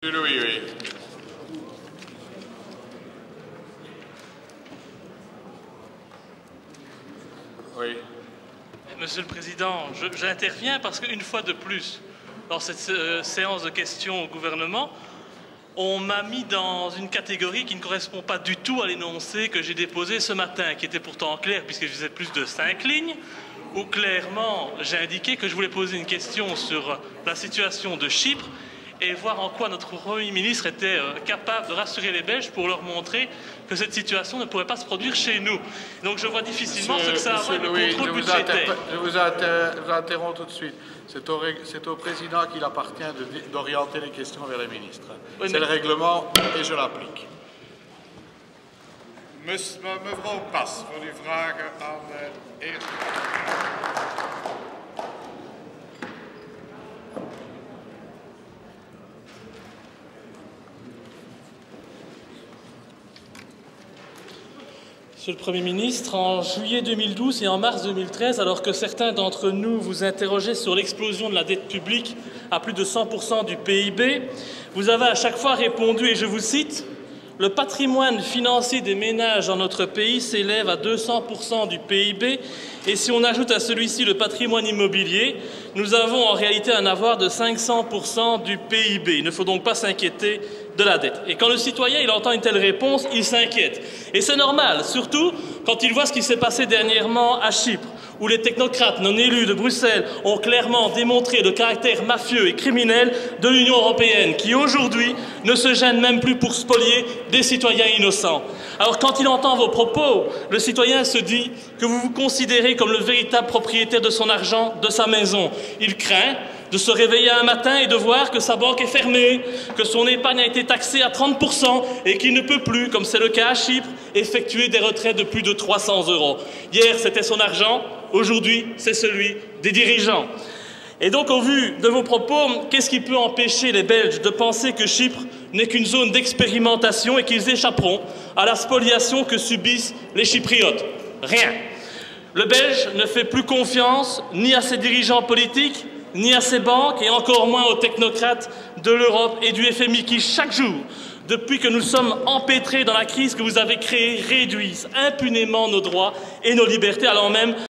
Oui, oui. Oui. Monsieur le Président, j'interviens parce qu'une fois de plus, dans cette séance de questions au gouvernement, on m'a mis dans une catégorie qui ne correspond pas du tout à l'énoncé que j'ai déposé ce matin, qui était pourtant clair puisque je faisais plus de 5 lignes, où clairement j'ai indiqué que je voulais poser une question sur la situation de Chypre et voir en quoi notre Premier ministre était capable de rassurer les Belges pour leur montrer que cette situation ne pourrait pas se produire chez nous. Donc je vois difficilement ce que ça a à voir avec le contrôle budgétaire. Je vous interromps tout de suite. C'est au président qu'il appartient d'orienter les questions vers les ministres. Oui, c'est le règlement et je l'applique. Mevrouw Pas, voor uw vragen aan de eerste. Monsieur le Premier ministre, en juillet 2012 et en mars 2013, alors que certains d'entre nous vous interrogeaient sur l'explosion de la dette publique à plus de 100% du PIB, vous avez à chaque fois répondu, et je vous cite, « Le patrimoine financier des ménages dans notre pays s'élève à 200% du PIB et si on ajoute à celui-ci le patrimoine immobilier, nous avons en réalité un avoir de 500% du PIB. Il ne faut donc pas s'inquiéter de la dette. » Et quand le citoyen il entend une telle réponse, il s'inquiète. Et c'est normal, surtout quand il voit ce qui s'est passé dernièrement à Chypre, où les technocrates non élus de Bruxelles ont clairement démontré le caractère mafieux et criminel de l'Union européenne, qui aujourd'hui ne se gêne même plus pour spolier des citoyens innocents. Alors quand il entend vos propos, le citoyen se dit que vous vous considérez comme le véritable propriétaire de son argent, de sa maison. Il craint de se réveiller un matin et de voir que sa banque est fermée, que son épargne a été taxée à 30% et qu'il ne peut plus, comme c'est le cas à Chypre, effectuer des retraites de plus de 300 €. Hier, c'était son argent, aujourd'hui, c'est celui des dirigeants. Et donc, au vu de vos propos, qu'est-ce qui peut empêcher les Belges de penser que Chypre n'est qu'une zone d'expérimentation et qu'ils échapperont à la spoliation que subissent les Chypriotes? Rien. Le Belge ne fait plus confiance ni à ses dirigeants politiques, ni à ses banques, et encore moins aux technocrates de l'Europe et du FMI qui, chaque jour, depuis que nous sommes empêtrés dans la crise que vous avez créée, réduisent impunément nos droits et nos libertés, allant même